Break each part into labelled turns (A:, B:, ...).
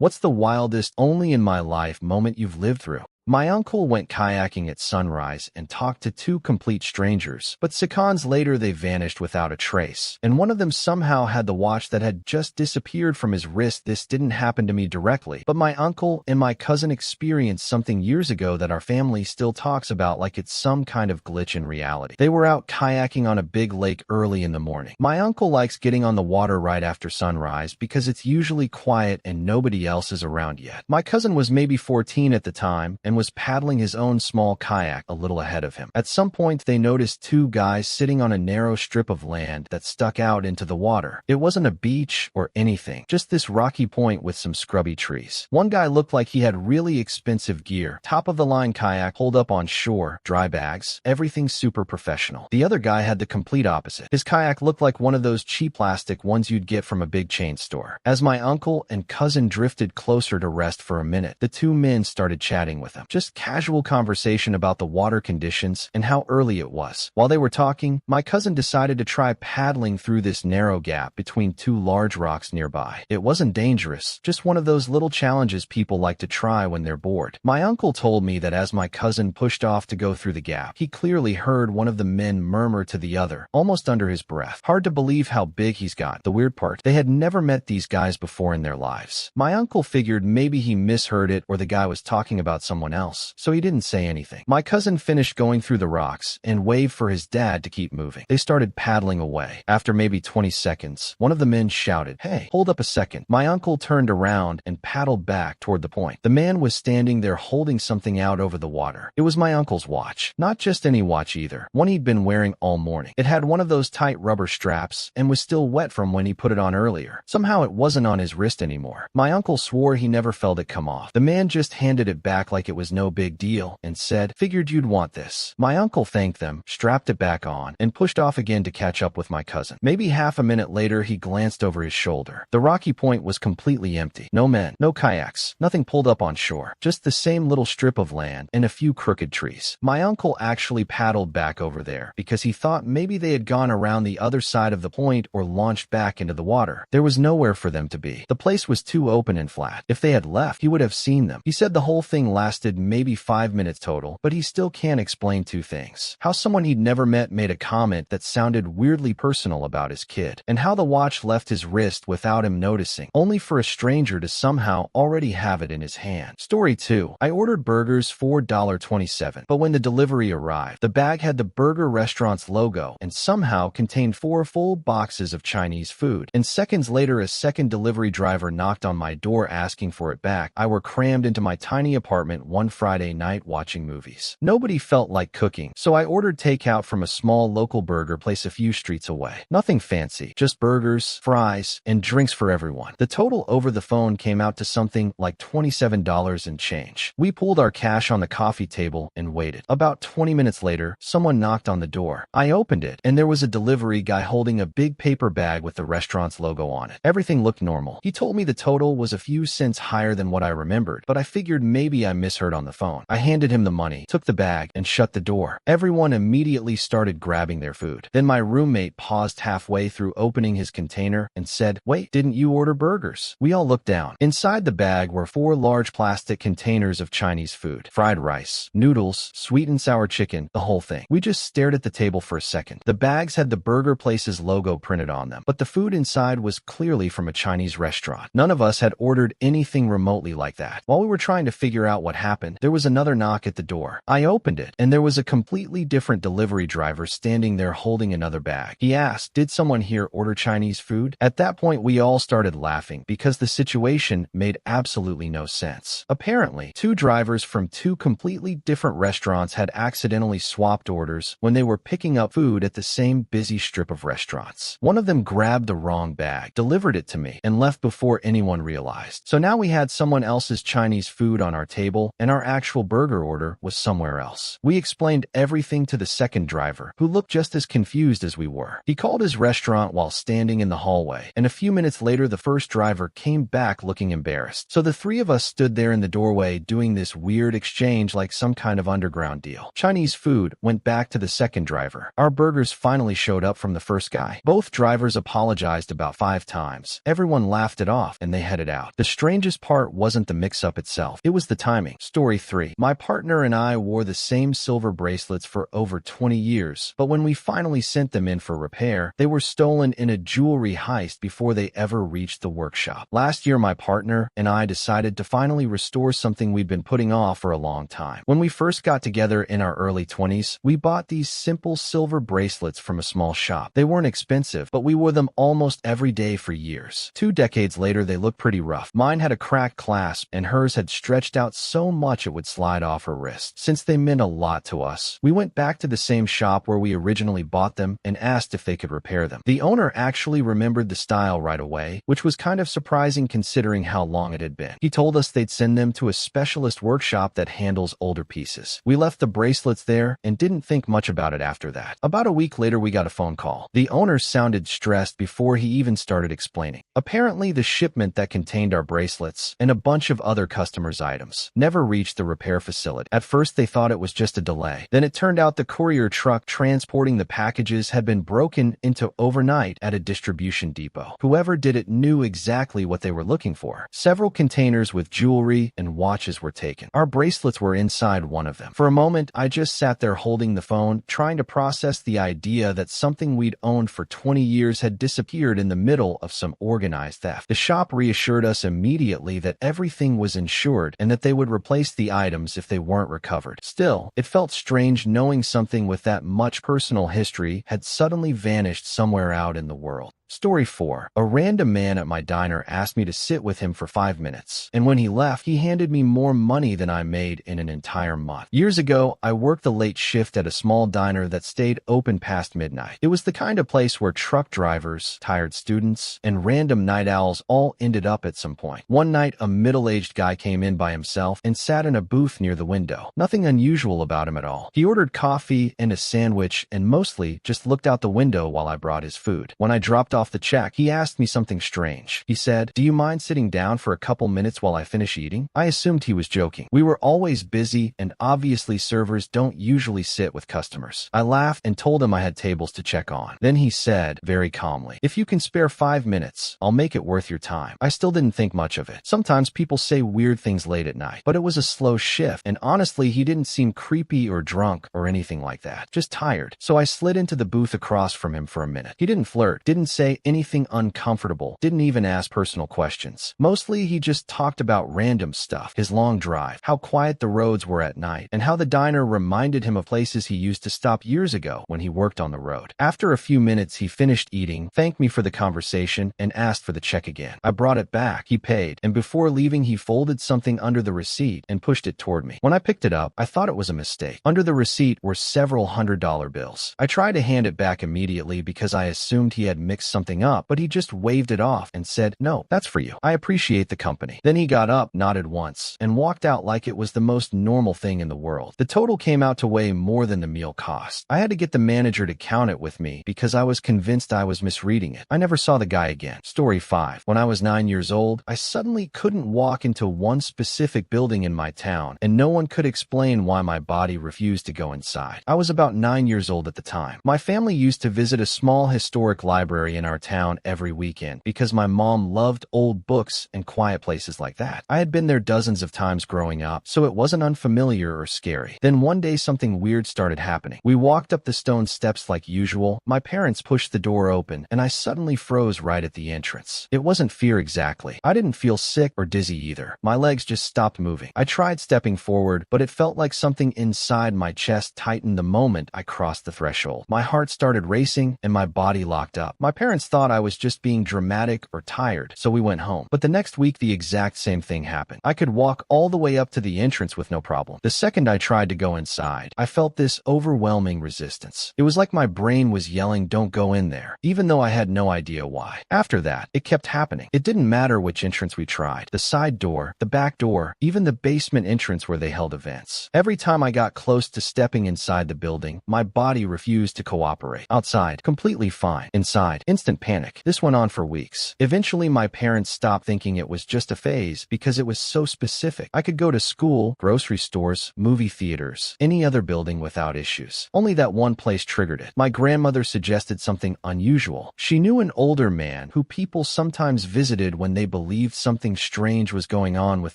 A: What's the wildest, only in my life moment you've lived through? My uncle went kayaking at sunrise and talked to two complete strangers, but seconds later they vanished without a trace, and one of them somehow had the watch that had just disappeared from his wrist. This didn't happen to me directly, but my uncle and my cousin experienced something years ago that our family still talks about like it's some kind of glitch in reality. They were out kayaking on a big lake early in the morning. My uncle likes getting on the water right after sunrise because it's usually quiet and nobody else is around yet. My cousin was maybe 14 at the time and was paddling his own small kayak a little ahead of him. At some point, they noticed two guys sitting on a narrow strip of land that stuck out into the water. It wasn't a beach or anything, just this rocky point with some scrubby trees. One guy looked like he had really expensive gear, top-of-the-line kayak holed up on shore, dry bags, everything super professional. The other guy had the complete opposite. His kayak looked like one of those cheap plastic ones you'd get from a big chain store. As my uncle and cousin drifted closer to rest for a minute, the two men started chatting with them. Just casual conversation about the water conditions and how early it was. While they were talking, my cousin decided to try paddling through this narrow gap between two large rocks nearby. It wasn't dangerous, just one of those little challenges people like to try when they're bored. My uncle told me that as my cousin pushed off to go through the gap, he clearly heard one of the men murmur to the other, almost under his breath. Hard to believe how big he's got. The weird part, they had never met these guys before in their lives. My uncle figured maybe he misheard it or the guy was talking about someone else, so he didn't say anything. My cousin finished going through the rocks and waved for his dad to keep moving. They started paddling away. After maybe 20 seconds, one of the men shouted, "Hey, hold up a second." My uncle turned around and paddled back toward the point. The man was standing there holding something out over the water. It was my uncle's watch. Not just any watch either. One he'd been wearing all morning. It had one of those tight rubber straps and was still wet from when he put it on earlier. Somehow it wasn't on his wrist anymore. My uncle swore he never felt it come off. The man just handed it back like it was no big deal and said, "Figured you'd want this." My uncle thanked them, strapped it back on, and pushed off again to catch up with my cousin. Maybe half a minute later, he glanced over his shoulder. The rocky point was completely empty. No men, no kayaks, nothing pulled up on shore. Just the same little strip of land and a few crooked trees. My uncle actually paddled back over there because he thought maybe they had gone around the other side of the point or launched back into the water. There was nowhere for them to be. The place was too open and flat. If they had left, he would have seen them. He said the whole thing lasted maybe 5 minutes total, but he still can't explain two things. How someone he'd never met made a comment that sounded weirdly personal about his kid, and how the watch left his wrist without him noticing, only for a stranger to somehow already have it in his hand. Story 2. I ordered burgers for $1.27, but when the delivery arrived, the bag had the burger restaurant's logo and somehow contained 4 full boxes of Chinese food. And seconds later, a second delivery driver knocked on my door asking for it back. I were crammed into my tiny apartment one Friday night watching movies. Nobody felt like cooking, so I ordered takeout from a small local burger place a few streets away. Nothing fancy, just burgers, fries, and drinks for everyone. The total over the phone came out to something like $27 and change. We pulled our cash on the coffee table and waited. About 20 minutes later, someone knocked on the door. I opened it, and there was a delivery guy holding a big paper bag with the restaurant's logo on it. Everything looked normal. He told me the total was a few cents higher than what I remembered, but I figured maybe I misheard on the phone. I handed him the money, took the bag, and shut the door. Everyone immediately started grabbing their food. Then my roommate paused halfway through opening his container and said, "Wait, didn't you order burgers?" We all looked down. Inside the bag were 4 large plastic containers of Chinese food. Fried rice, noodles, sweet and sour chicken, the whole thing. We just stared at the table for a second. The bags had the burger place's logo printed on them, but the food inside was clearly from a Chinese restaurant. None of us had ordered anything remotely like that. While we were trying to figure out what happened, there was another knock at the door. I opened it, and there was a completely different delivery driver standing there holding another bag. He asked, "Did someone here order Chinese food?" At that point, we all started laughing because the situation made absolutely no sense. Apparently, 2 drivers from 2 completely different restaurants had accidentally swapped orders when they were picking up food at the same busy strip of restaurants. One of them grabbed the wrong bag, delivered it to me, and left before anyone realized. So now we had someone else's Chinese food on our table, and our actual burger order was somewhere else. We explained everything to the second driver, who looked just as confused as we were. He called his restaurant while standing in the hallway, and a few minutes later the first driver came back looking embarrassed. So the three of us stood there in the doorway doing this weird exchange like some kind of underground deal. Chinese food went back to the second driver. Our burgers finally showed up from the first guy. Both drivers apologized about 5 times. Everyone laughed it off and they headed out. The strangest part wasn't the mix-up itself. It was the timing. Story 3. My partner and I wore the same silver bracelets for over 20 years, but when we finally sent them in for repair, they were stolen in a jewelry heist before they ever reached the workshop. Last year, my partner and I decided to finally restore something we'd been putting off for a long time. When we first got together in our early 20s, we bought these simple silver bracelets from a small shop. They weren't expensive, but we wore them almost every day for years. 2 decades later, they look pretty rough. Mine had a cracked clasp, and hers had stretched out so much it would slide off her wrist. Since they meant a lot to us, we went back to the same shop where we originally bought them and asked if they could repair them. The owner actually remembered the style right away, which was kind of surprising considering how long it had been. He told us they'd send them to a specialist workshop that handles older pieces. We left the bracelets there and didn't think much about it after that. About a week later, we got a phone call. The owner sounded stressed before he even started explaining. Apparently, the shipment that contained our bracelets and a bunch of other customers' items never reached the repair facility. At first, they thought it was just a delay. Then it turned out the courier truck transporting the packages had been broken into overnight at a distribution depot. Whoever did it knew exactly what they were looking for. Several containers with jewelry and watches were taken. Our bracelets were inside one of them. For a moment, I just sat there holding the phone, trying to process the idea that something we'd owned for 20 years had disappeared in the middle of some organized theft. The shop reassured us immediately that everything was insured and that they would replace the items if they weren't recovered. Still, it felt strange knowing something with that much personal history had suddenly vanished somewhere out in the world. Story 4. A random man at my diner asked me to sit with him for 5 minutes, and when he left, he handed me more money than I made in an entire month. Years ago, I worked the late shift at a small diner that stayed open past midnight. It was the kind of place where truck drivers, tired students, and random night owls all ended up at some point. One night, a middle-aged guy came in by himself and sat in a booth near the window. Nothing unusual about him at all. He ordered coffee and a sandwich and mostly just looked out the window while I brought his food. When I dropped off the check, he asked me something strange. He said, "Do you mind sitting down for a couple minutes while I finish eating?" I assumed he was joking. We were always busy, and obviously servers don't usually sit with customers. I laughed and told him I had tables to check on. Then he said, very calmly, "If you can spare 5 minutes, I'll make it worth your time." I still didn't think much of it. Sometimes people say weird things late at night, but it was a slow shift, and honestly, he didn't seem creepy or drunk or anything like that. Just tired. So I slid into the booth across from him for a minute. He didn't flirt, didn't say anything uncomfortable, didn't even ask personal questions. Mostly, he just talked about random stuff, his long drive, how quiet the roads were at night, and how the diner reminded him of places he used to stop years ago when he worked on the road. After a few minutes, he finished eating, thanked me for the conversation, and asked for the check again. I brought it back, he paid, and before leaving, he folded something under the receipt and pushed it toward me. When I picked it up, I thought it was a mistake. Under the receipt were several $100 bills. I tried to hand it back immediately because I assumed he had mixed something up, but he just waved it off and said, "No, that's for you. I appreciate the company." Then he got up, nodded once, and walked out like it was the most normal thing in the world. The total came out to way more than the meal cost. I had to get the manager to count it with me because I was convinced I was misreading it. I never saw the guy again. Story 5. When I was 9 years old, I suddenly couldn't walk into one specific building in my town, and no one could explain why my body refused to go inside. I was about 9 years old at the time. My family used to visit a small historic library in our town every weekend because my mom loved old books and quiet places like that. I had been there dozens of times growing up, so it wasn't unfamiliar or scary. Then one day something weird started happening. We walked up the stone steps like usual. My parents pushed the door open, and I suddenly froze right at the entrance. It wasn't fear exactly. I didn't feel sick or dizzy either. My legs just stopped moving. I tried stepping forward, but it felt like something inside my chest tightened the moment I crossed the threshold. My heart started racing, and my body locked up. My parents parents thought I was just being dramatic or tired, so we went home. But the next week, the exact same thing happened. I could walk all the way up to the entrance with no problem. The second I tried to go inside, I felt this overwhelming resistance. It was like my brain was yelling, "Don't go in there," even though I had no idea why. After that, it kept happening. It didn't matter which entrance we tried. The side door, the back door, even the basement entrance where they held events. Every time I got close to stepping inside the building, my body refused to cooperate. Outside, completely fine. Inside, instant panic. This went on for weeks. Eventually, my parents stopped thinking it was just a phase because it was so specific. I could go to school, grocery stores, movie theaters, any other building without issues. Only that one place triggered it. My grandmother suggested something unusual. She knew an older man who people sometimes visited when they believed something strange was going on with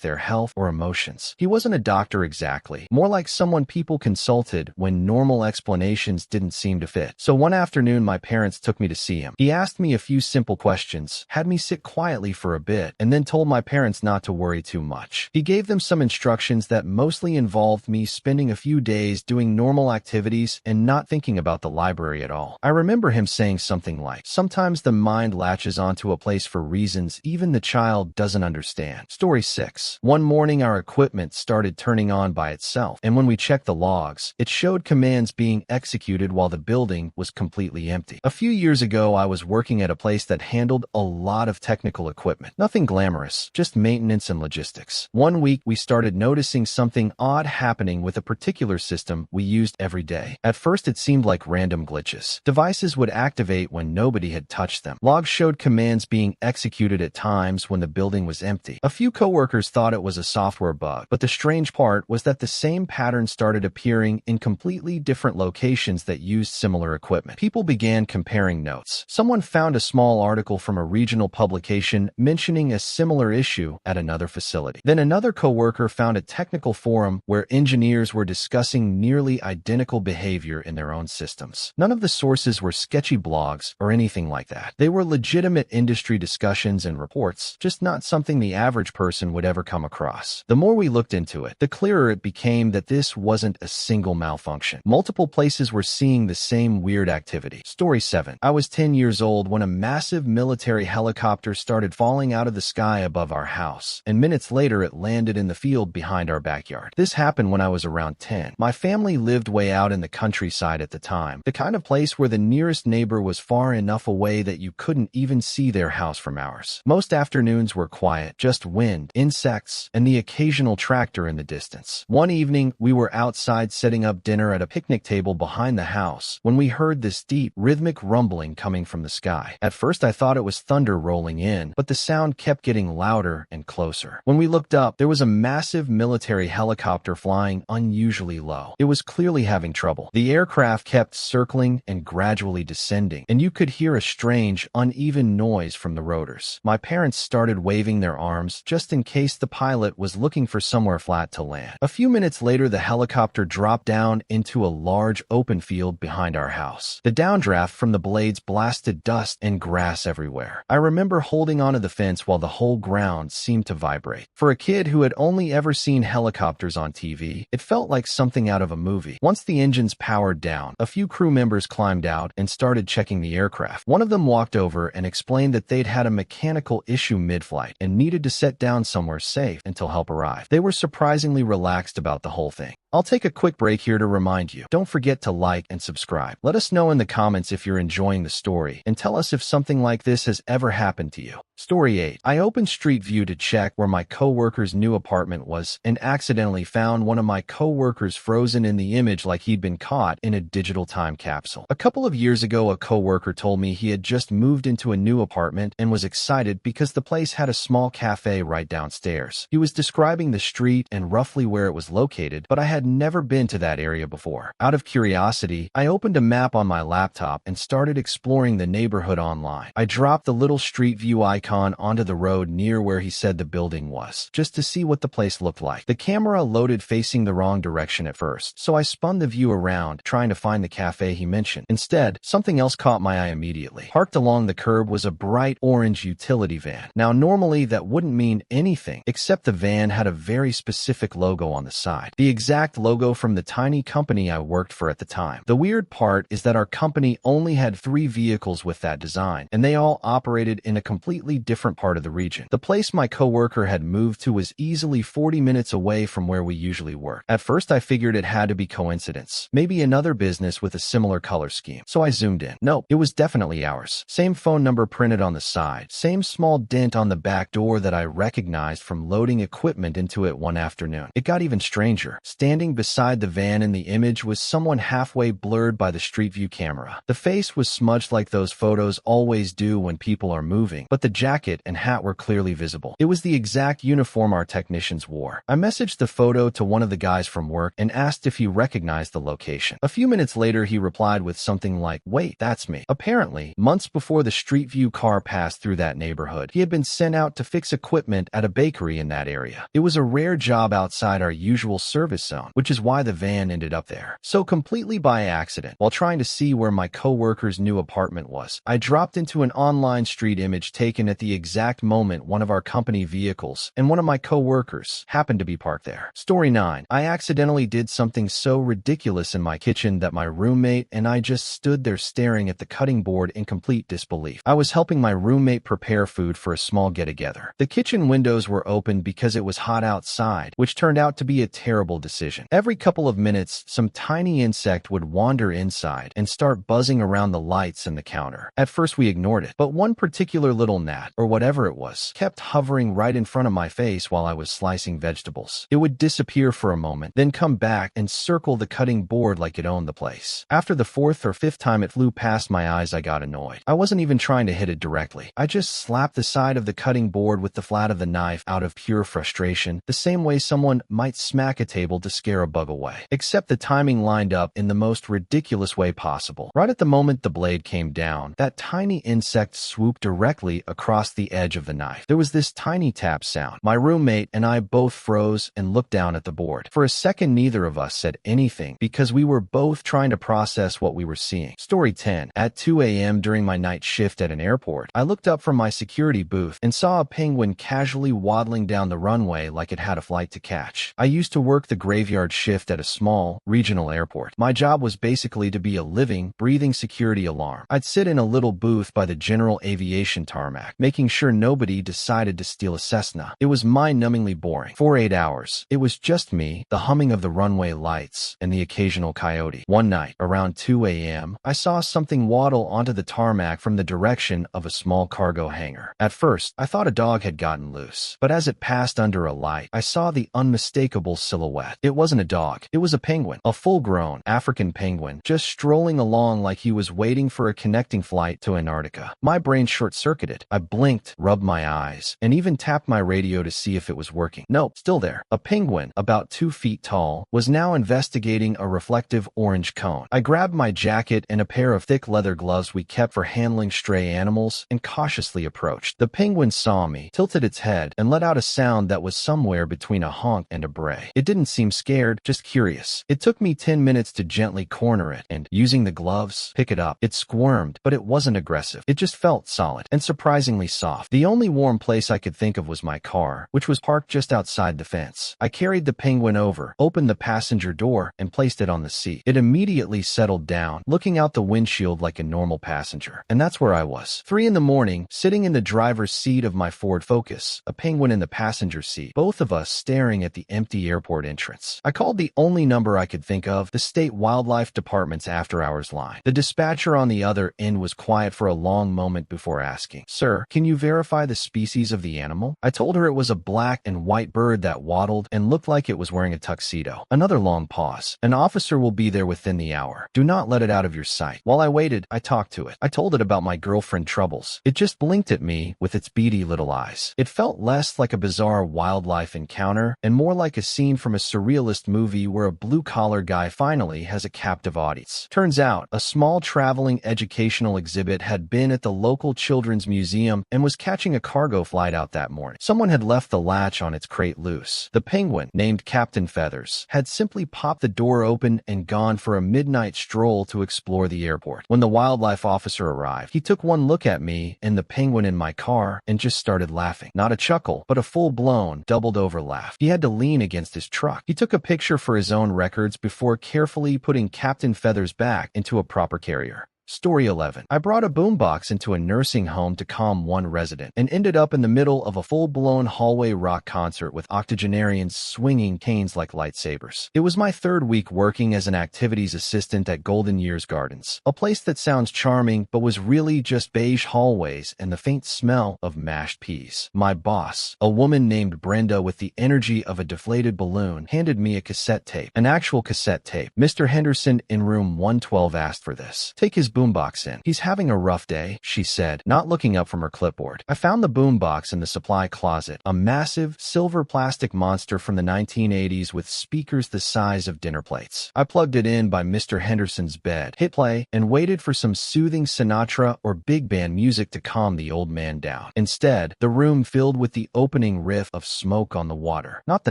A: their health or emotions. He wasn't a doctor exactly, more like someone people consulted when normal explanations didn't seem to fit. So one afternoon, my parents took me to see him. He asked me a few simple questions, had me sit quietly for a bit, and then told my parents not to worry too much. He gave them some instructions that mostly involved me spending a few days doing normal activities and not thinking about the library at all. I remember him saying something like, "Sometimes the mind latches onto a place for reasons even the child doesn't understand." Story 6. One morning, our equipment started turning on by itself, and when we checked the logs, it showed commands being executed while the building was completely empty. A few years ago, I was working at a place that handled a lot of technical equipment. Nothing glamorous, just maintenance and logistics. One week, we started noticing something odd happening with a particular system we used every day. At first, it seemed like random glitches. Devices would activate when nobody had touched them. Logs showed commands being executed at times when the building was empty. A few coworkers thought it was a software bug, but the strange part was that the same pattern started appearing in completely different locations that used similar equipment. People began comparing notes. Someone found a small article from a regional publication mentioning a similar issue at another facility. Then another coworker found a technical forum where engineers were discussing nearly identical behavior in their own systems. None of the sources were sketchy blogs or anything like that. They were legitimate industry discussions and reports, just not something the average person would ever come across. The more we looked into it, the clearer it became that this wasn't a single malfunction. Multiple places were seeing the same weird activity. Story 7. I was 10 years old when a massive military helicopter started falling out of the sky above our house, and minutes later it landed in the field behind our backyard. This happened when I was around 10. My family lived way out in the countryside at the time, the kind of place where the nearest neighbor was far enough away that you couldn't even see their house from ours. Most afternoons were quiet, just wind, insects, and the occasional tractor in the distance. One evening, we were outside setting up dinner at a picnic table behind the house when we heard this deep, rhythmic rumbling coming from the sky. At first, I thought it was thunder rolling in, but the sound kept getting louder and closer. When we looked up, there was a massive military helicopter flying unusually low. It was clearly having trouble. The aircraft kept circling and gradually descending, and you could hear a strange, uneven noise from the rotors. My parents started waving their arms just in case the pilot was looking for somewhere flat to land. A few minutes later, the helicopter dropped down into a large open field behind our house. The downdraft from the blades blasted dust and grass everywhere. I remember holding onto the fence while the whole ground seemed to vibrate. For a kid who had only ever seen helicopters on TV, it felt like something out of a movie. Once the engines powered down, a few crew members climbed out and started checking the aircraft. One of them walked over and explained that they'd had a mechanical issue mid-flight and needed to set down somewhere safe until help arrived. They were surprisingly relaxed about the whole thing. I'll take a quick break here to remind you, don't forget to like and subscribe. Let us know in the comments if you're enjoying the story, and tell us if something like this has ever happened to you. Story 8. I opened Street View to check where my coworker's new apartment was and accidentally found one of my coworkers frozen in the image like he'd been caught in a digital time capsule. A couple of years ago, a coworker told me he had just moved into a new apartment and was excited because the place had a small cafe right downstairs. He was describing the street and roughly where it was located, but I had never been to that area before. Out of curiosity, I opened a map on my laptop and started exploring the neighborhood online. I dropped the little Street View icon onto the road near where he said the building was, just to see what the place looked like. The camera loaded facing the wrong direction at first, so I spun the view around, trying to find the cafe he mentioned. Instead, something else caught my eye immediately. Parked along the curb was a bright orange utility van. Now, normally that wouldn't mean anything, except the van had a very specific logo on the side. The exact exact logo from the tiny company I worked for at the time. The weird part is that our company only had 3 vehicles with that design, and they all operated in a completely different part of the region. The place my coworker had moved to was easily 40 minutes away from where we usually work. At first, I figured it had to be coincidence, maybe another business with a similar color scheme. So I zoomed in. Nope, it was definitely ours. Same phone number printed on the side, same small dent on the back door that I recognized from loading equipment into it one afternoon. It got even stranger. Standing beside the van in the image was someone halfway blurred by the street view camera. The face was smudged like those photos always do when people are moving, but the jacket and hat were clearly visible. It was the exact uniform our technicians wore. I messaged the photo to one of the guys from work and asked if he recognized the location. A few minutes later, he replied with something like, "Wait, that's me." Apparently, months before the street view car passed through that neighborhood, he had been sent out to fix equipment at a bakery in that area. It was a rare job outside our usual service zone, which is why the van ended up there. So completely by accident, while trying to see where my coworker's new apartment was, I dropped into an online street image taken at the exact moment one of our company vehicles and one of my coworkers happened to be parked there. Story 9. I accidentally did something so ridiculous in my kitchen that my roommate and I just stood there staring at the cutting board in complete disbelief. I was helping my roommate prepare food for a small get-together. The kitchen windows were open because it was hot outside, which turned out to be a terrible decision. Every couple of minutes, some tiny insect would wander inside and start buzzing around the lights and the counter. At first we ignored it, but one particular little gnat, or whatever it was, kept hovering right in front of my face while I was slicing vegetables. It would disappear for a moment, then come back and circle the cutting board like it owned the place. After the 4th or 5th time it flew past my eyes, I got annoyed. I wasn't even trying to hit it directly. I just slapped the side of the cutting board with the flat of the knife out of pure frustration, the same way someone might smack a table to scare a bug away. Except the timing lined up in the most ridiculous way possible. Right at the moment the blade came down, that tiny insect swooped directly across the edge of the knife. There was this tiny tap sound. My roommate and I both froze and looked down at the board. For a second, neither of us said anything because we were both trying to process what we were seeing. Story 10. At 2 a.m. during my night shift at an airport, I looked up from my security booth and saw a penguin casually waddling down the runway like it had a flight to catch. I used to work the graveyard shift at a small, regional airport. My job was basically to be a living, breathing security alarm. I'd sit in a little booth by the general aviation tarmac, making sure nobody decided to steal a Cessna. It was mind-numbingly boring. For 8 hours, it was just me, the humming of the runway lights, and the occasional coyote. One night, around 2 a.m., I saw something waddle onto the tarmac from the direction of a small cargo hangar. At first, I thought a dog had gotten loose, but as it passed under a light, I saw the unmistakable silhouette. It wasn't a dog. It was a penguin, a full-grown African penguin, just strolling along like he was waiting for a connecting flight to Antarctica. My brain short-circuited. I blinked, rubbed my eyes, and even tapped my radio to see if it was working. Nope, still there. A penguin, about 2 feet tall, was now investigating a reflective orange cone. I grabbed my jacket and a pair of thick leather gloves we kept for handling stray animals and cautiously approached. The penguin saw me, tilted its head, and let out a sound that was somewhere between a honk and a bray. It didn't seem scared, just curious. It took me 10 minutes to gently corner it and, using the gloves, pick it up. It squirmed, but it wasn't aggressive. It just felt solid and surprisingly soft. The only warm place I could think of was my car, which was parked just outside the fence. I carried the penguin over, opened the passenger door, and placed it on the seat. It immediately settled down, looking out the windshield like a normal passenger. And that's where I was. 3 in the morning, sitting in the driver's seat of my Ford Focus, a penguin in the passenger seat, both of us staring at the empty airport entrance. I called the only number I could think of, the state wildlife department's after-hours line. The dispatcher on the other end was quiet for a long moment before asking, "Sir, can you verify the species of the animal?" I told her it was a black and white bird that waddled and looked like it was wearing a tuxedo. Another long pause. "An officer will be there within the hour. Do not let it out of your sight." While I waited, I talked to it. I told it about my girlfriend troubles. It just blinked at me with its beady little eyes. It felt less like a bizarre wildlife encounter and more like a scene from a surrealist movie where a blue-collar guy finally has a captive audience. Turns out, a small traveling educational exhibit had been at the local children's museum and was catching a cargo flight out that morning. Someone had left the latch on its crate loose. The penguin, named Captain Feathers, had simply popped the door open and gone for a midnight stroll to explore the airport. When the wildlife officer arrived, he took one look at me and the penguin in my car and just started laughing. Not a chuckle, but a full-blown, doubled-over laugh. He had to lean against his truck. He took a a picture for his own records before carefully putting Captain Feather's back into a proper carrier. Story 11. I brought a boombox into a nursing home to calm one resident and ended up in the middle of a full-blown hallway rock concert with octogenarians swinging canes like lightsabers. It was my third week working as an activities assistant at Golden Years Gardens, a place that sounds charming but was really just beige hallways and the faint smell of mashed peas. My boss, a woman named Brenda with the energy of a deflated balloon, handed me a cassette tape, an actual cassette tape. Mr. Henderson in room 112 asked for this. Take his boombox in. He's having a rough day, she said, not looking up from her clipboard. I found the boombox in the supply closet, a massive, silver plastic monster from the 1980s with speakers the size of dinner plates. I plugged it in by Mr. Henderson's bed, hit play, and waited for some soothing Sinatra or big band music to calm the old man down. Instead, the room filled with the opening riff of Smoke on the Water. Not the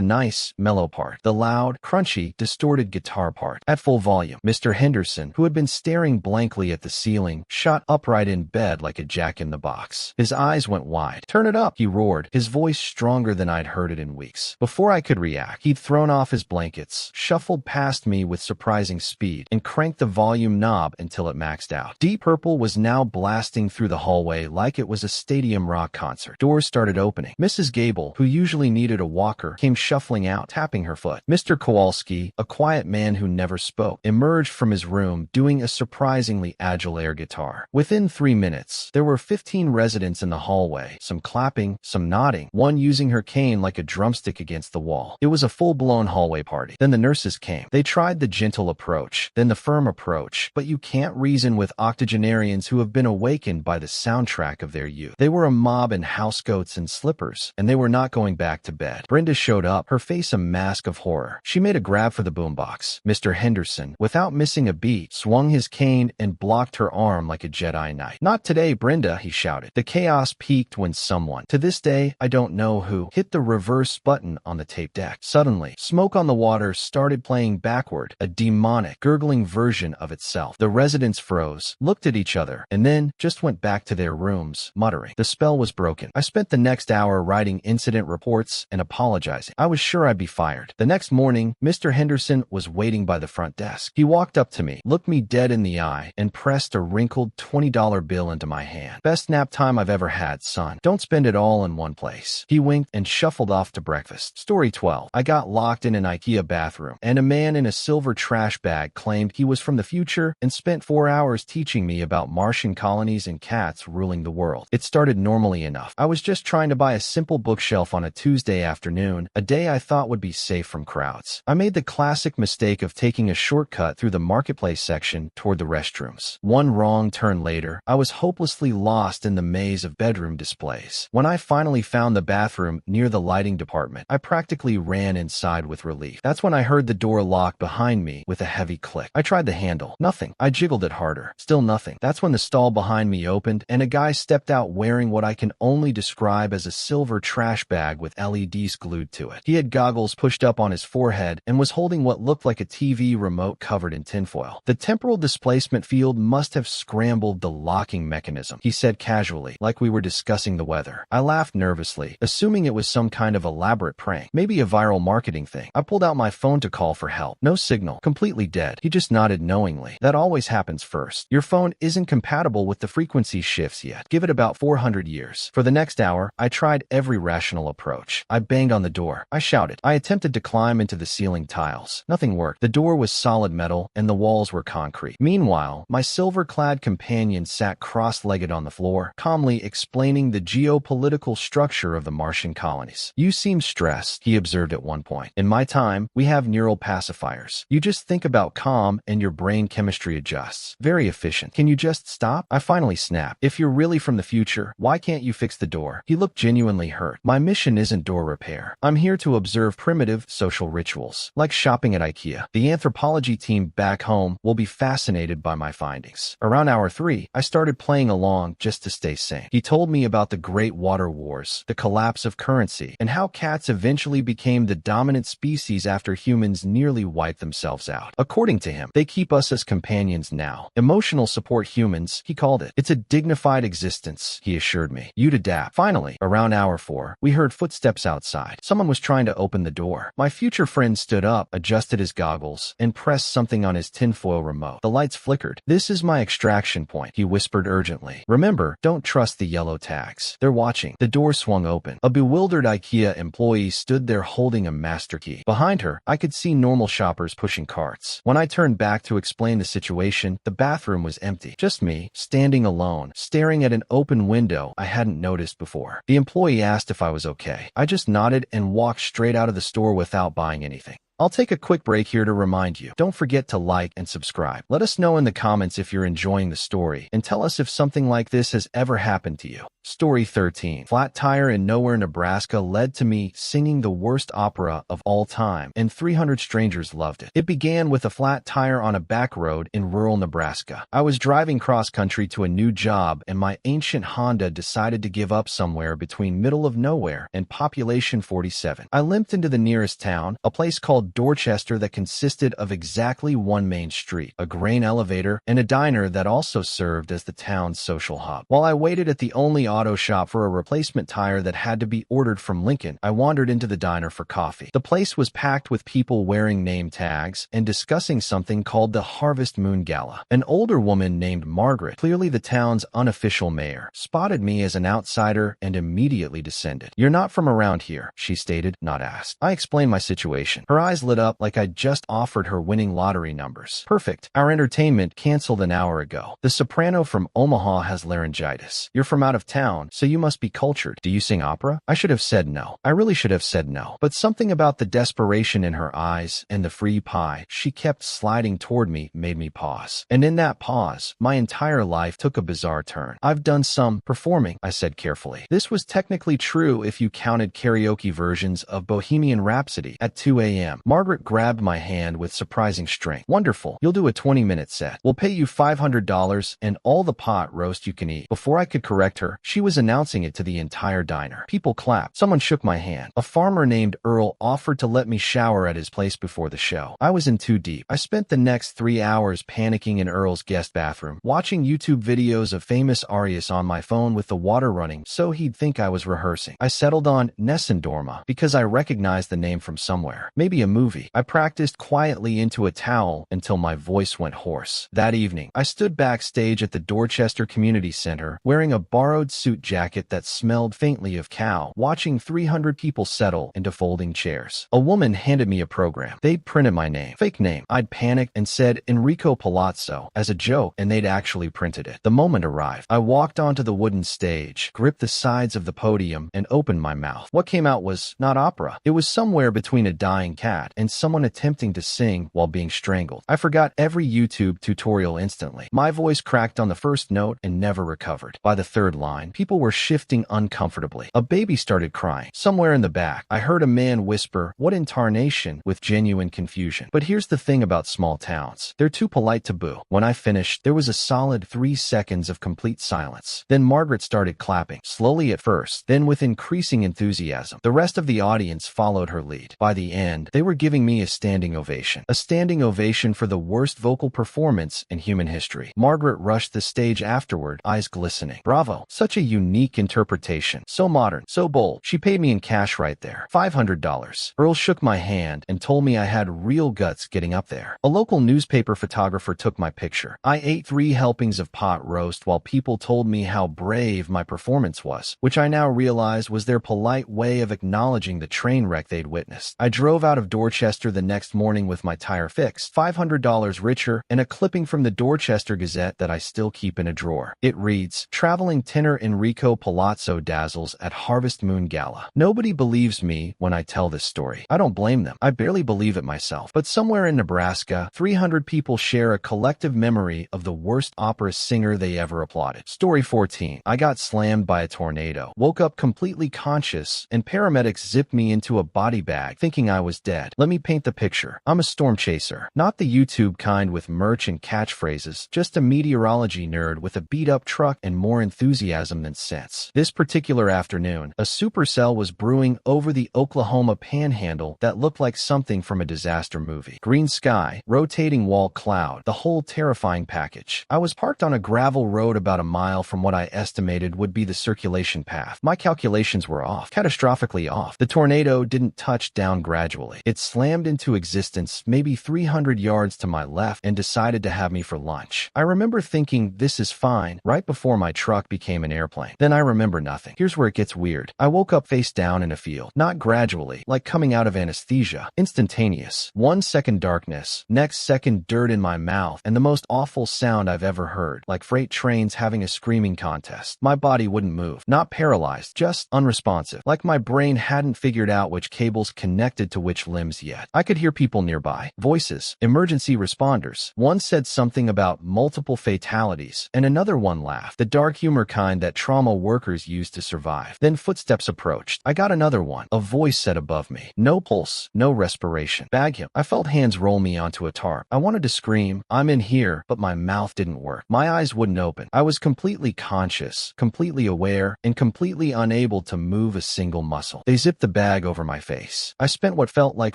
A: nice, mellow part, the loud, crunchy, distorted guitar part. At full volume, Mr. Henderson, who had been staring blankly at the ceiling, shot upright in bed like a jack-in-the-box. His eyes went wide. "Turn it up," he roared, his voice stronger than I'd heard it in weeks. Before I could react, he'd thrown off his blankets, shuffled past me with surprising speed, and cranked the volume knob until it maxed out. Deep Purple was now blasting through the hallway like it was a stadium rock concert. Doors started opening. Mrs. Gable, who usually needed a walker, came shuffling out, tapping her foot. Mr. Kowalski, a quiet man who never spoke, emerged from his room doing a surprisingly agile air guitar. Within 3 minutes, there were 15 residents in the hallway, some clapping, some nodding, one using her cane like a drumstick against the wall. It was a full-blown hallway party. Then the nurses came. They tried the gentle approach, then the firm approach, but you can't reason with octogenarians who have been awakened by the soundtrack of their youth. They were a mob in housecoats and slippers, and they were not going back to bed. Brenda showed up, her face a mask of horror. She made a grab for the boombox. Mr. Henderson, without missing a beat, swung his cane and blocked her arm like a Jedi Knight. "Not today, Brenda," he shouted. The chaos peaked when someone, to this day I don't know who, hit the reverse button on the tape deck. Suddenly, Smoke on the Water started playing backward, a demonic, gurgling version of itself. The residents froze, looked at each other, and then just went back to their rooms, muttering. The spell was broken. I spent the next hour writing incident reports and apologizing. I was sure I'd be fired. The next morning, Mr. Henderson was waiting by the front desk. He walked up to me, looked me dead in the eye, and pressed a wrinkled $20 bill into my hand. "Best nap time I've ever had, son. Don't spend it all in one place." He winked and shuffled off to breakfast. Story 12. I got locked in an IKEA bathroom, and a man in a silver trash bag claimed he was from the future and spent 4 hours teaching me about Martian colonies and cats ruling the world. It started normally enough. I was just trying to buy a simple bookshelf on a Tuesday afternoon, a day I thought would be safe from crowds. I made the classic mistake of taking a shortcut through the marketplace section toward the restrooms. One wrong turn later, I was hopelessly lost in the maze of bedroom displays. When I finally found the bathroom near the lighting department, I practically ran inside with relief. That's when I heard the door lock behind me with a heavy click. I tried the handle. Nothing. I jiggled it harder. Still nothing. That's when the stall behind me opened, and a guy stepped out wearing what I can only describe as a silver trash bag with LEDs glued to it. He had goggles pushed up on his forehead and was holding what looked like a TV remote covered in tinfoil. "The temporal displacement field must have scrambled the locking mechanism," he said casually, like we were discussing the weather. I laughed nervously, assuming it was some kind of elaborate prank, maybe a viral marketing thing. I pulled out my phone to call for help. No signal. Completely dead. He just nodded knowingly. "That always happens first. Your phone isn't compatible with the frequency shifts yet. Give it about 400 years. For the next hour, I tried every rational approach. I banged on the door. I shouted. I attempted to climb into the ceiling tiles. Nothing worked. The door was solid metal, and the walls were concrete. Meanwhile, my silver-clad companion sat cross-legged on the floor, calmly explaining the geopolitical structure of the Martian colonies. "You seem stressed," he observed at one point. "In my time, we have neural pacifiers. You just think about calm and your brain chemistry adjusts. Very efficient. Can you just stop?" I finally snapped. "If you're really from the future, why can't you fix the door?" He looked genuinely hurt. "My mission isn't door repair. I'm here to observe primitive social rituals, like shopping at IKEA. The anthropology team back home will be fascinated by my findings." findings. Around hour 3, I started playing along just to stay sane. He told me about the Great Water Wars, the collapse of currency, and how cats eventually became the dominant species after humans nearly wiped themselves out. According to him, they keep us as companions now. Emotional support humans, he called it. It's a dignified existence, he assured me. You'd adapt. Finally, around hour 4, we heard footsteps outside. Someone was trying to open the door. My future friend stood up, adjusted his goggles, and pressed something on his tinfoil remote. The lights flickered. "This is my extraction point," he whispered urgently. "Remember, don't trust the yellow tags. They're watching." The door swung open. A bewildered IKEA employee stood there holding a master key. Behind her, I could see normal shoppers pushing carts. When I turned back to explain the situation, the bathroom was empty. Just me, standing alone, staring at an open window I hadn't noticed before. The employee asked if I was okay. I just nodded and walked straight out of the store without buying anything. I'll take a quick break here to remind you, don't forget to like and subscribe. Let us know in the comments if you're enjoying the story, and tell us if something like this has ever happened to you. Story 13. Flat tire in nowhere, Nebraska led to me singing the worst opera of all time, and 300 strangers loved it. It began with a flat tire on a back road in rural Nebraska. I was driving cross-country to a new job, and my ancient Honda decided to give up somewhere between middle of nowhere and population 47. I limped into the nearest town, a place called Dorchester that consisted of exactly one main street, a grain elevator, and a diner that also served as the town's social hub. While I waited at the only auto shop for a replacement tire that had to be ordered from Lincoln, I wandered into the diner for coffee. The place was packed with people wearing name tags and discussing something called the Harvest Moon Gala. An older woman named Margaret, clearly the town's unofficial mayor, spotted me as an outsider and immediately descended. "You're not from around here," she stated, not asked. I explained my situation. Her eyes lit up like I'd just offered her winning lottery numbers. "Perfect. Our entertainment canceled an hour ago. The soprano from Omaha has laryngitis. You're from out of town, so you must be cultured. Do you sing opera?" I should have said no. I really should have said no. But something about the desperation in her eyes and the free pie she kept sliding toward me made me pause. And in that pause, my entire life took a bizarre turn. "I've done some performing," I said carefully. This was technically true if you counted karaoke versions of Bohemian Rhapsody at 2 a.m. Margaret grabbed my hand with surprising strength. "Wonderful. You'll do a 20-minute set. We'll pay you $500 and all the pot roast you can eat." Before I could correct her, she was announcing it to the entire diner. People clapped. Someone shook my hand. A farmer named Earl offered to let me shower at his place before the show. I was in too deep. I spent the next 3 hours panicking in Earl's guest bathroom, watching YouTube videos of famous arias on my phone with the water running so he'd think I was rehearsing. I settled on Nessendorma because I recognized the name from somewhere. Maybe a movie. I practiced quietly into a towel until my voice went hoarse. That evening, I stood backstage at the Dorchester Community Center wearing a borrowed suit jacket that smelled faintly of cow, watching 300 people settle into folding chairs. A woman handed me a program. They'd printed my name. Fake name. I'd panicked and said Enrico Palazzo as a joke, and they'd actually printed it. The moment arrived. I walked onto the wooden stage, gripped the sides of the podium, and opened my mouth. What came out was not opera. It was somewhere between a dying cat and someone attempting to sing while being strangled. I forgot every YouTube tutorial instantly. My voice cracked on the first note and never recovered. By the third line, people were shifting uncomfortably. A baby started crying. Somewhere in the back, I heard a man whisper, "What in tarnation?" with genuine confusion. But here's the thing about small towns. They're too polite to boo. When I finished, there was a solid 3 seconds of complete silence. Then Margaret started clapping, slowly at first, then with increasing enthusiasm. The rest of the audience followed her lead. By the end, they were giving me a standing ovation. A standing ovation for the worst vocal performance in human history. Margaret rushed the stage afterward, eyes glistening. "Bravo. Such a unique interpretation. So modern. So bold." She paid me in cash right there. $500. Earl shook my hand and told me I had real guts getting up there. A local newspaper photographer took my picture. I ate 3 helpings of pot roast while people told me how brave my performance was, which I now realize was their polite way of acknowledging the train wreck they'd witnessed. I drove out of Dorchester the next morning with my tire fixed, $500 richer, and a clipping from the Dorchester Gazette that I still keep in a drawer. It reads, "Traveling tenor Enrico Palazzo dazzles at Harvest Moon Gala." Nobody believes me when I tell this story. I don't blame them. I barely believe it myself. But somewhere in Nebraska, 300 people share a collective memory of the worst opera singer they ever applauded. Story 14. I got slammed by a tornado, woke up completely conscious, and paramedics zipped me into a body bag thinking I was dead. redditthread. Let me paint the picture. I'm a storm chaser. Not the YouTube kind with merch and catchphrases, just a meteorology nerd with a beat-up truck and more enthusiasm than sense. This particular afternoon, a supercell was brewing over the Oklahoma panhandle that looked like something from a disaster movie. Green sky, rotating wall cloud, the whole terrifying package. I was parked on a gravel road about a mile from what I estimated would be the circulation path. My calculations were off, catastrophically off. The tornado didn't touch down gradually. It slammed into existence maybe 300 yards to my left and decided to have me for lunch. I remember thinking, this is fine, right before my truck became an airplane. Then I remember nothing. Here's where it gets weird. I woke up face down in a field. Not gradually, like coming out of anesthesia. Instantaneous. 1 second darkness, next second dirt in my mouth, and the most awful sound I've ever heard, like freight trains having a screaming contest. My body wouldn't move. Not paralyzed, just unresponsive. Like my brain hadn't figured out which cables connected to which limbs yet. I could hear people nearby. Voices. Emergency responders. One said something about multiple fatalities, and another one laughed. The dark humor kind that trauma workers use to survive. Then footsteps approached. I got another one. A voice said above me. No pulse, no respiration. Bag him. I felt hands roll me onto a tarp. I wanted to scream, I'm in here, but my mouth didn't work. My eyes wouldn't open. I was completely conscious, completely aware, and completely unable to move a single muscle. They zipped the bag over my face. I spent what felt like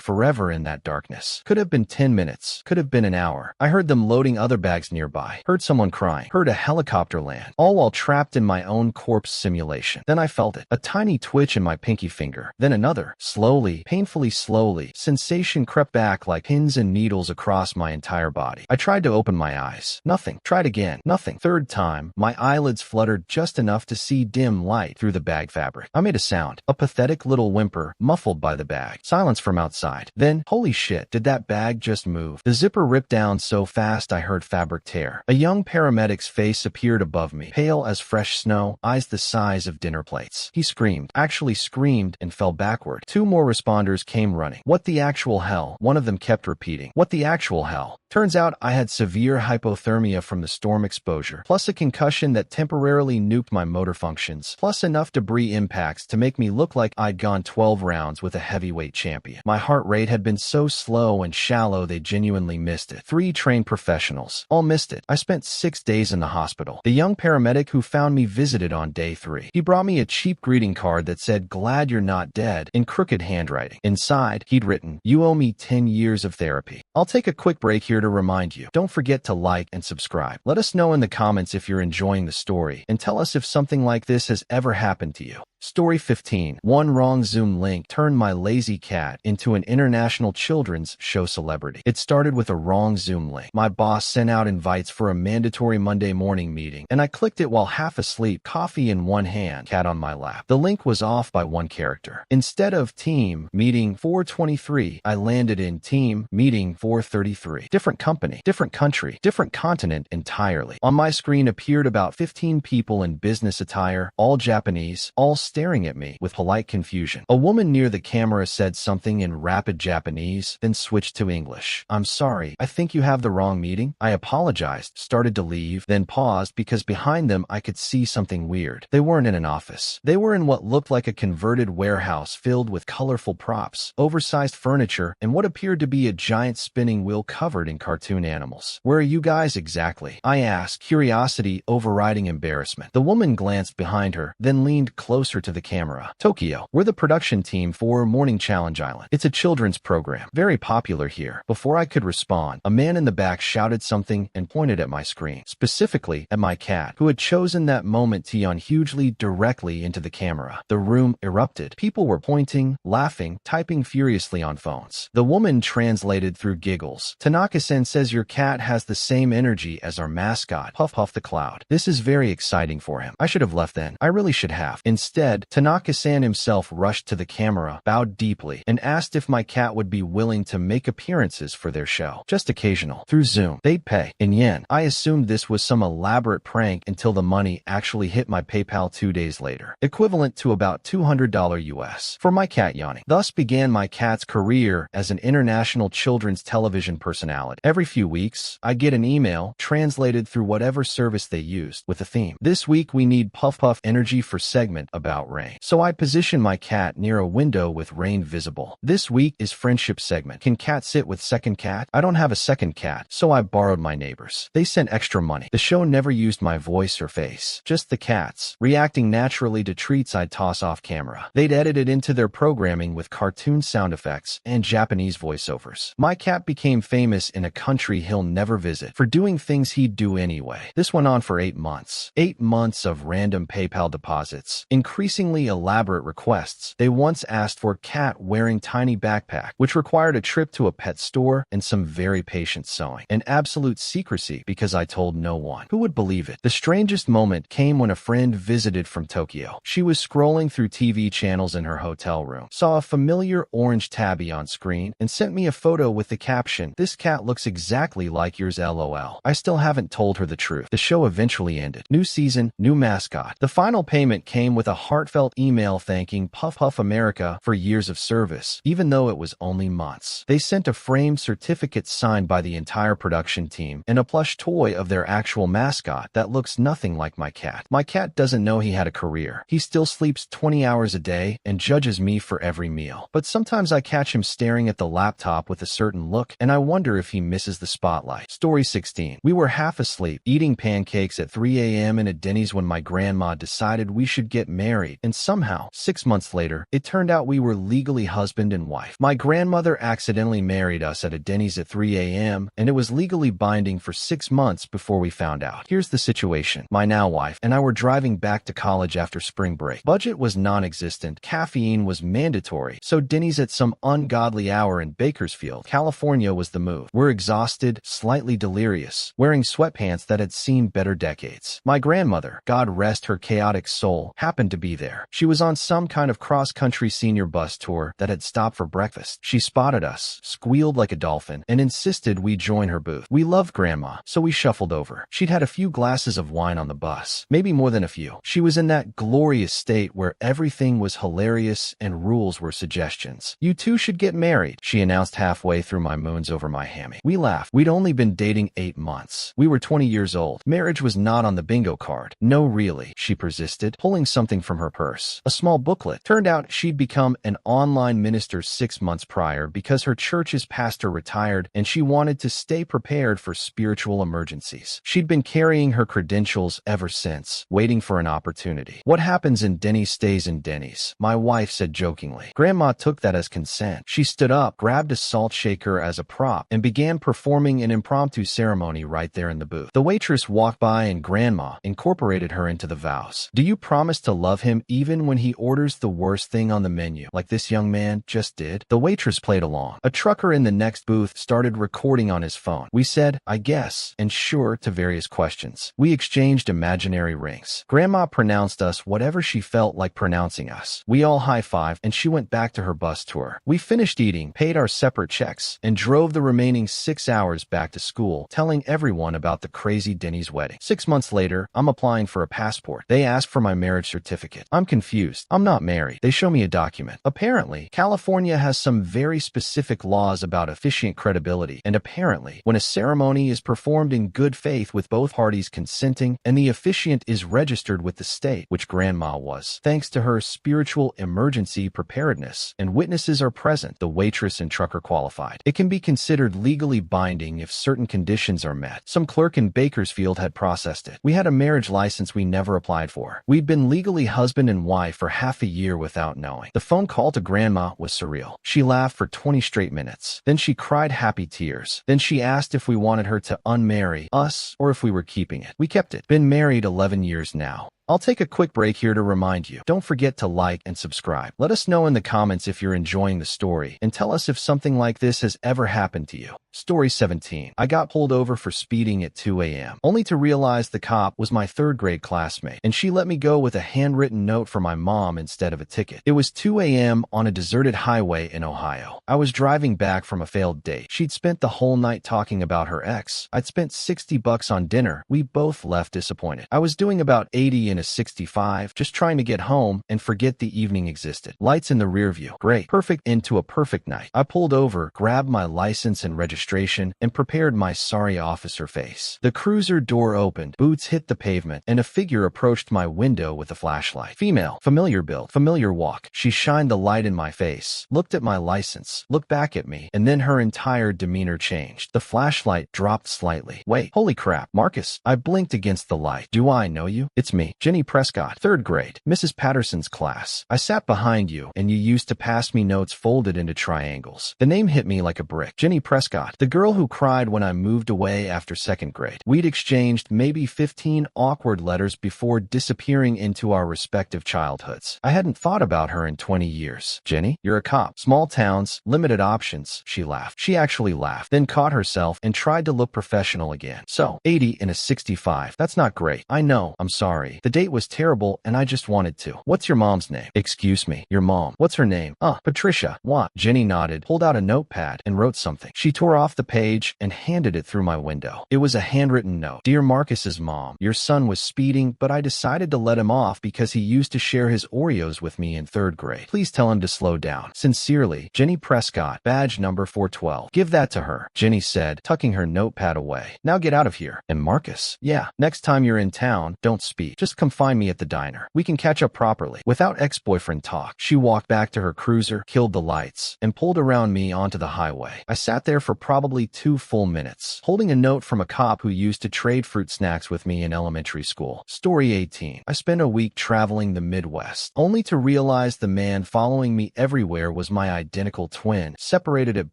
A: forever in that darkness. Could have been 10 minutes. Could have been an hour. I heard them loading other bags nearby. Heard someone crying. Heard a helicopter land. All while trapped in my own corpse simulation. Then I felt it. A tiny twitch in my pinky finger. Then another. Slowly, painfully slowly, sensation crept back like pins and needles across my entire body. I tried to open my eyes. Nothing. Tried again. Nothing. Third time, my eyelids fluttered just enough to see dim light through the bag fabric. I made a sound. A pathetic little whimper, muffled by the bag. Silence from outside. Then, holy shit, did that bag just move? The zipper ripped down so fast I heard fabric tear. A young paramedic's face appeared above me, pale as fresh snow, eyes the size of dinner plates. He screamed, actually screamed, and fell backward. 2 more responders came running. What the actual hell? One of them kept repeating. What the actual hell? Turns out I had severe hypothermia from the storm exposure, plus a concussion that temporarily nuked my motor functions, plus enough debris impacts to make me look like I'd gone 12 rounds with a heavyweight champion. My heart rate had been so slow and shallow they genuinely missed it. 3 trained professionals. All missed it. I spent 6 days in the hospital. The young paramedic who found me visited on day 3. He brought me a cheap greeting card that said, "Glad you're not dead," in crooked handwriting. Inside, he'd written, "You owe me 10 years of therapy." I'll take a quick break here to remind you. Don't forget to like and subscribe. Let us know in the comments if you're enjoying the story, and tell us if something like this has ever happened to you. Story 15. One wrong Zoom link turned my lazy cat into an international children's show celebrity. It started with a wrong Zoom link. My boss sent out invites for a mandatory Monday morning meeting, and I clicked it while half asleep, coffee in one hand, cat on my lap. The link was off by 1 character. Instead of team meeting 423, I landed in team meeting 433. Different company, different country, different continent entirely. On my screen appeared about 15 people in business attire, all Japanese, all staring at me with polite confusion. A woman near the camera said something in rapid Japanese, then switched to English. "I'm sorry, I think you have the wrong meeting." I apologized, started to leave, then paused because behind them I could see something weird. They weren't in an office. They were in what looked like a converted warehouse filled with colorful props, oversized furniture, and what appeared to be a giant spinning wheel covered in cartoon animals. "Where are you guys exactly?" I asked, curiosity overriding embarrassment. The woman glanced behind her, then leaned closer to the camera. "Tokyo. We're the production team for Morning Challenge Island. It's a children's program. Very popular here." Before I could respond, a man in the back shouted something and pointed at my screen, specifically at my cat, who had chosen that moment to yawn hugely directly into the camera. The room erupted. People were pointing, laughing, typing furiously on phones. The woman translated through giggles. "Tanaka-san says your cat has the same energy as our mascot, Puff Puff the Cloud. This is very exciting for him. I should have left then. I really should have." Instead, Tanaka-san himself rushed to the camera, bowed deeply, and asked if my cat would be willing to make appearances for their show. Just occasional. Through Zoom. They'd pay. In yen. I assumed this was some elaborate prank until the money actually hit my PayPal 2 days later. Equivalent to about $200 US. For my cat yawning. Thus began my cat's career as an international children's television personality. Every few weeks, I'd get an email, translated through whatever service they used, with a theme. "This week we need Puff Puff energy for segment about about rain. So I position my cat near a window with rain visible. This week is friendship segment. Can cat sit with second cat? I don't have a second cat, so I borrowed my neighbor's. They sent extra money. The show never used my voice or face, just the cats, reacting naturally to treats I'd toss off camera. They'd edit it into their programming with cartoon sound effects and Japanese voiceovers. My cat became famous in a country he'll never visit for doing things he'd do anyway. This went on for 8 months. 8 months of random PayPal deposits, increasingly elaborate requests. They once asked for cat wearing tiny backpack, which required a trip to a pet store and some very patient sewing. And absolute secrecy because I told no one. Who would believe it? The strangest moment came when a friend visited from Tokyo. She was scrolling through TV channels in her hotel room, saw a familiar orange tabby on screen, and sent me a photo with the caption, "This cat looks exactly like yours, LOL." I still haven't told her the truth. The show eventually ended. New season, new mascot. The final payment came with a heartfelt email thanking Puff Puff America for years of service, even though it was only months. They sent a framed certificate signed by the entire production team and a plush toy of their actual mascot that looks nothing like my cat. My cat doesn't know he had a career. He still sleeps 20 hours a day and judges me for every meal. But sometimes I catch him staring at the laptop with a certain look, and I wonder if he misses the spotlight. Story 16. We were half asleep, eating pancakes at 3 a.m. in a Denny's when my grandma decided we should get married, and somehow, 6 months later, it turned out we were legally husband and wife. My grandmother accidentally married us at a Denny's at 3 a.m., and it was legally binding for 6 months before we found out. Here's the situation. My now wife and I were driving back to college after spring break. Budget was non-existent, caffeine was mandatory, so Denny's at some ungodly hour in Bakersfield, California was the move. We're exhausted, slightly delirious, wearing sweatpants that had seen better decades. My grandmother, God rest her chaotic soul, happened to be there. She was on some kind of cross-country senior bus tour that had stopped for breakfast. She spotted us, squealed like a dolphin, and insisted we join her booth. We loved Grandma, so we shuffled over. She'd had a few glasses of wine on the bus, maybe more than a few. She was in that glorious state where everything was hilarious and rules were suggestions. "You two should get married," she announced halfway through my moons over my hammy. We laughed. We'd only been dating 8 months. We were 20 years old. Marriage was not on the bingo card. "No, really," she persisted, pulling something from her purse. A small booklet. Turned out she'd become an online minister 6 months prior because her church's pastor retired and she wanted to stay prepared for spiritual emergencies. She'd been carrying her credentials ever since, waiting for an opportunity. "What happens in Denny's stays in Denny's," my wife said jokingly. Grandma took that as consent. She stood up, grabbed a salt shaker as a prop, and began performing an impromptu ceremony right there in the booth. The waitress walked by and Grandma incorporated her into the vows. "Do you promise to love him even when he orders the worst thing on the menu, like this young man just did?" The waitress played along. A trucker in the next booth started recording on his phone. We said, "I guess," and sure to various questions. We exchanged imaginary rings. Grandma pronounced us whatever she felt like pronouncing us. We all high-fived, and she went back to her bus tour. We finished eating, paid our separate checks, and drove the remaining 6 hours back to school, telling everyone about the crazy Denny's wedding. 6 months later, I'm applying for a passport. They ask for my marriage certificate. I'm confused. I'm not married. They show me a document. Apparently, California has some very specific laws about officiant credibility, and apparently, when a ceremony is performed in good faith with both parties consenting and the officiant is registered with the state, which Grandma was, thanks to her spiritual emergency preparedness, and witnesses are present, the waitress and trucker qualified. It can be considered legally binding if certain conditions are met. Some clerk in Bakersfield had processed it. We had a marriage license we never applied for. We'd been legally husband and wife for half a year without knowing. The phone call to Grandma was surreal. She laughed for 20 straight minutes. Then she cried happy tears. Then she asked if we wanted her to unmarry us or if we were keeping it. We kept it. Been married 11 years now. I'll take a quick break here to remind you, don't forget to like and subscribe. Let us know in the comments if you're enjoying the story, and tell us if something like this has ever happened to you. Story 17. I got pulled over for speeding at 2 a.m., only to realize the cop was my 3rd grade classmate, and she let me go with a handwritten note for my mom instead of a ticket. It was 2 a.m. on a deserted highway in Ohio. I was driving back from a failed date. She'd spent the whole night talking about her ex. I'd spent $60 on dinner. We both left disappointed. I was doing about 80 in a 65, just trying to get home and forget the evening existed. Lights in the rear view. Great. Perfect end to a perfect night. I pulled over, grabbed my license and registration, and prepared my sorry officer face. The cruiser door opened, boots hit the pavement, and a figure approached my window with a flashlight. Female, familiar build, familiar walk. She shined the light in my face, looked at my license, looked back at me, and then her entire demeanor changed. The flashlight dropped slightly. Wait, holy crap, Marcus. I blinked against the light. Do I know you? It's me, Jenny Prescott, 3rd grade, Mrs. Patterson's class. I sat behind you, and you used to pass me notes folded into triangles. The name hit me like a brick. Jenny Prescott, the girl who cried when I moved away after 2nd grade. We'd exchanged maybe 15 awkward letters before disappearing into our respective childhoods. I hadn't thought about her in 20 years. Jenny, you're a cop. Small towns, limited options, she laughed. She actually laughed, then caught herself and tried to look professional again. So, 80 in a 65. That's not great. I know. I'm sorry. The date was terrible and I just wanted to. What's your mom's name? Excuse me. Your mom. What's her name? Patricia. What? Jenny nodded, pulled out a notepad, and wrote something. She tore off the page and handed it through my window. It was a handwritten note. Dear Marcus's mom, your son was speeding, but I decided to let him off because he used to share his Oreos with me in 3rd grade. Please tell him to slow down. Sincerely, Jenny Prescott, badge number 412. Give that to her, Jenny said, tucking her notepad away. Now get out of here. And Marcus? Yeah, next time you're in town, don't speak. Just come find me at the diner. We can catch up properly. Without ex-boyfriend talk, she walked back to her cruiser, killed the lights, and pulled around me onto the highway. I sat there for probably 2 full minutes, holding a note from a cop who used to trade fruit snacks with me in elementary school. Story 18. I spent a week traveling the Midwest, only to realize the man following me everywhere was my identical twin, separated at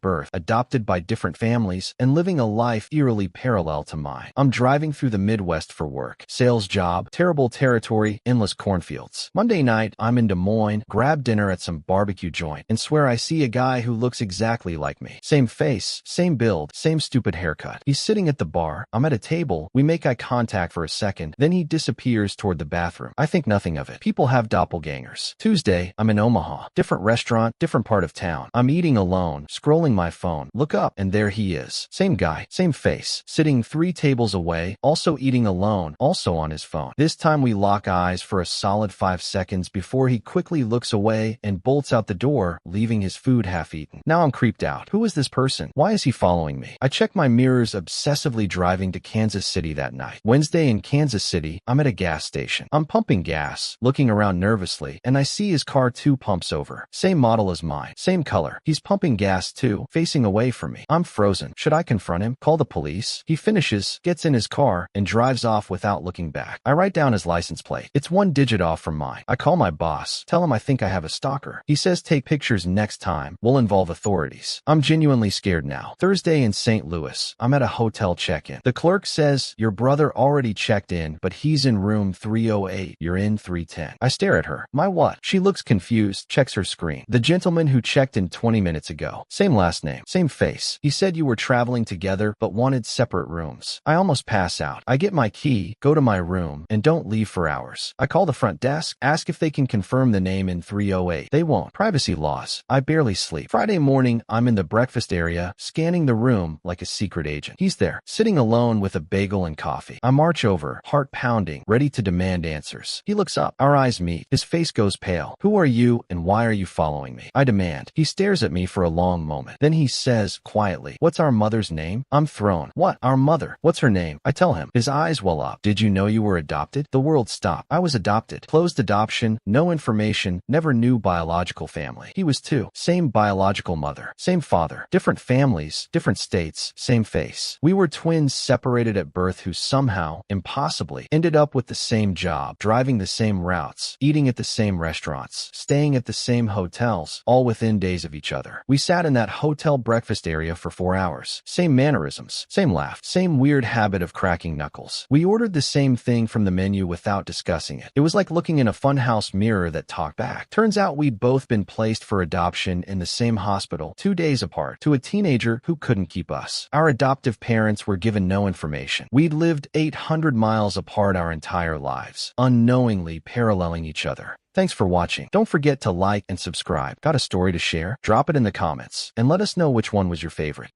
A: birth, adopted by different families, and living a life eerily parallel to mine. I'm driving through the Midwest for work. Sales job, terrible territory, endless cornfields. Monday night, I'm in Des Moines, grab dinner at some barbecue joint, and swear I see a guy who looks exactly like me. Same face, same build, same stupid haircut. He's sitting at the bar. I'm at a table. We make eye contact for a second, then he disappears toward the bathroom. I think nothing of it. People have doppelgangers. Tuesday, I'm in Omaha. Different restaurant, different part of town. I'm eating alone, scrolling my phone. Look up, and there he is. Same guy, same face, sitting 3 tables away, also eating alone, also on his phone. This time we lock eyes for a solid 5 seconds before he quickly looks away and bolts out the door, leaving his food half-eaten. Now I'm creeped out. Who is this person? Why is he following me? I check my mirrors, obsessively driving to Kansas City that night. Wednesday in Kansas City, I'm at a gas station. I'm pumping gas, looking around nervously, and I see his car 2 pumps over. Same model as mine, same color. He's pumping gas too, facing away from me. I'm frozen. Should I confront him? Call the police? He finishes, gets in his car, and drives off without looking back. I write down his license plate. It's 1 digit off from mine. I call my boss, tell him I think I have a stalker. He says take pictures next time. We'll involve authorities. I'm genuinely scared now. Thursday in St. Louis. I'm at a hotel check-in. The clerk says, your brother already checked in, but he's in room 308. You're in 310. I stare at her. My what? She looks confused, checks her screen. The gentleman who checked in 20 minutes ago. Same last name, same face. He said you were traveling together, but wanted separate rooms. I almost pass out. I get my key, go to my room, and don't leave for hours. I call the front desk, ask if they can confirm the name in 308. They won't. Privacy laws. I barely sleep. Friday morning, I'm in the breakfast area, scanning the room like a secret agent. He's there, sitting alone with a bagel and coffee. I march over, heart pounding, ready to demand answers. He looks up. Our eyes meet. His face goes pale. Who are you and why are you following me? I demand. He stares at me for a long moment. Then he says quietly, what's our mother's name? I'm thrown. What? Our mother? What's her name? I tell him. His eyes well up. Did you know you were adopted? The world stopped. I was adopted. Closed adoption, no information, never knew biological family. He was too. Same biological mother, same father, different families, different states, same face. We were twins separated at birth who somehow, impossibly, ended up with the same job, driving the same routes, eating at the same restaurants, staying at the same hotels, all within days of each other. We sat in that hotel breakfast area for 4 hours. Same mannerisms, same laugh, same weird habit of cracking knuckles. We ordered the same thing from the menu without discussing it. It was like looking in a funhouse mirror that talked back. Turns out we'd both been placed for adoption in the same hospital 2 days apart to a teenager who couldn't keep us. Our adoptive parents were given no information. We'd lived 800 miles apart our entire lives, unknowingly paralleling each other. Thanks for watching. Don't forget to like and subscribe. Got a story to share? Drop it in the comments and let us know which one was your favorite.